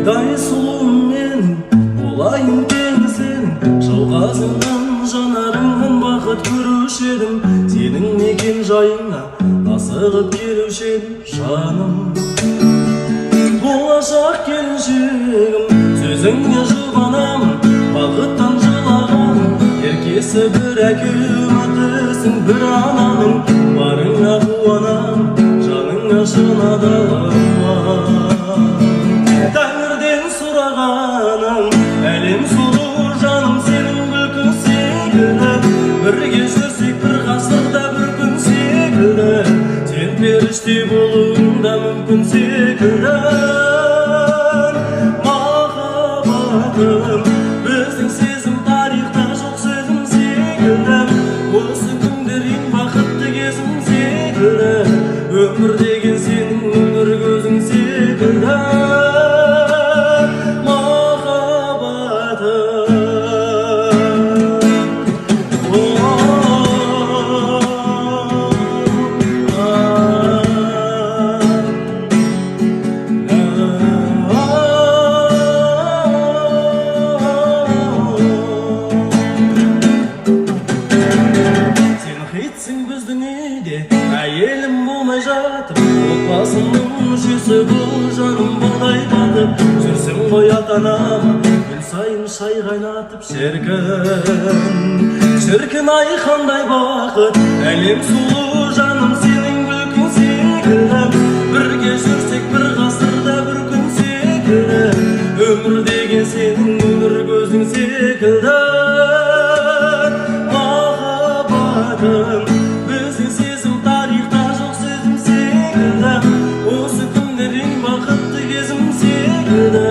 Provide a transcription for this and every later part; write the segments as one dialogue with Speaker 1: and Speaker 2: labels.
Speaker 1: Айдай сұлуым мен болайын тең сенің, жауқазыңнан жанарыңнан бақыт көруші едім. Сенің мекен жайыңа асығып келуші едім жаным. Болашақ келіншегім, сөзіңе жұбанам, бақыттан жылаған. Еркесі бір әке үмітісің, бір ананың, барыңа қуанам, жаныңа шын адалым. Тәңірден сұрағаным, әлем сұлу жаным, сенің күлкің секілді. Бірге жүрсек бір ғасырда бір күн секілді, сен періште болуың да мүмкін секілді. Махаббатым, біздің сезім тарихта жоқ сөзім секілді. Осы күндер ең бақытты кезім секілді. Өмір деген сенің өмір көзің секілді. Әйелім болмай жатып, отбасымның мүшесі бұл жаным болдай батып. Жүрсің ғой ата-анама күн сайын шай қайнатып. Шіркін ай қандай бақыт, әлем сұлу жаным, сенің күлкің секілді. Бірге жүрсек бір ғасырда бір күн секілді. Өмір деген сенің өмір көзің секілді. Махаббатым, біздің сезім тарихта жоқ сөзім секілді. Осы күндер ең бақытты кезім секілді.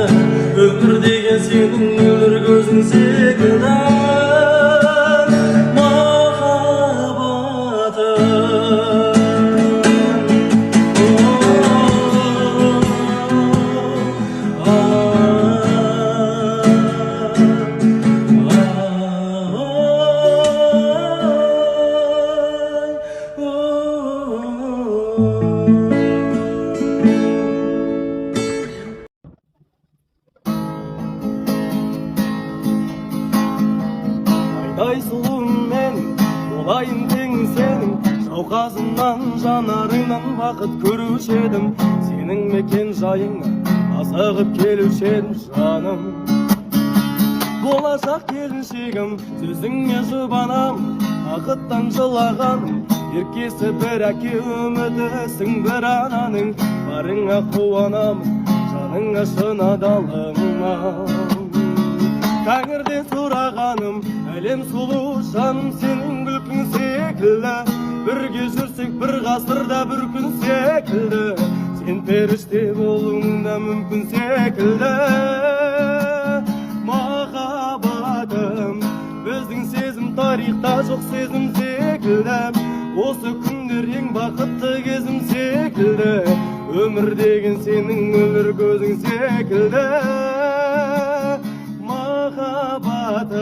Speaker 1: Өмір деген сенің өмір көзің секілді. Айдай сұлуым мен болайын тең сенің, жауқазыңнан жанарыңнан бақыт көруші едім. Сенің мекен жайыңа асығып келуші едім жаным. Болашақ келіншегім, сөзіңе жұбанам, бақыттан жылағаным. Еркесі бір әке үмітісің, бір ананың, барыңа қуанамын, жаныңа шын адалым. Тәңірден сұрағаным, әлем сұлу жаным, сенің күлкің секілді. Бірге жүрсек бір ғасырда бір күн секілді, сен періште болуың да мүмкін секілді. Махаббатым, біздің сезім тарихта жоқ сезім секілді. Осы күндер ең бақытты кезім секілді. Өмір деген сенің өмір көзің секілді. Махаббатым,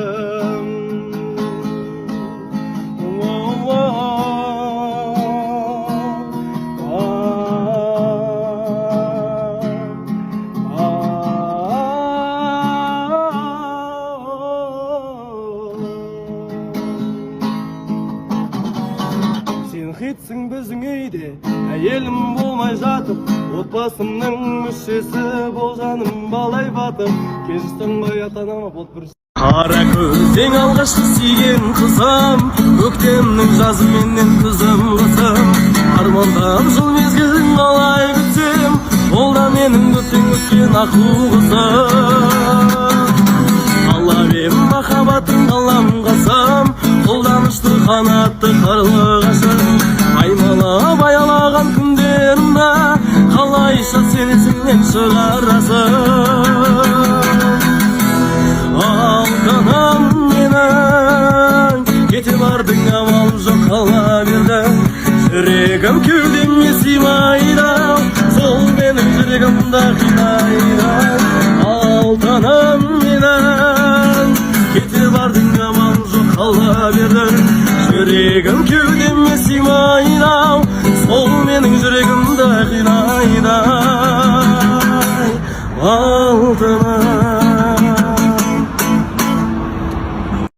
Speaker 1: сен хитсің біздің үйде, әйелім болмай жатып, отбасымның мүшесі бол жаным балай батып. Кенжістің бай ата-анама болып бір қара көз ең алғашқы сүйген қызым, көктемнің жазы менен күзім қызым. Армандап жыл мезгілін қалай күтсем, ол да менің көптен күткен ақыл қызым. Аллабем махаббатын қалам қасам, қолданышты қанатты қарлығашым. Аймалап аялаған күндерімді қалайша сен есіңнен шығарасың. Алтыным менің, кете бардың амалым жоқ қала берді. Жүрегім кеудеме сыймайды, сол менің жүрегімді қинайды. Алтыным менің, кете бардың амалым жоқ қала берді. Жүрегім кеудеме сыймайды, сол менің жүрегімді қинайды. altına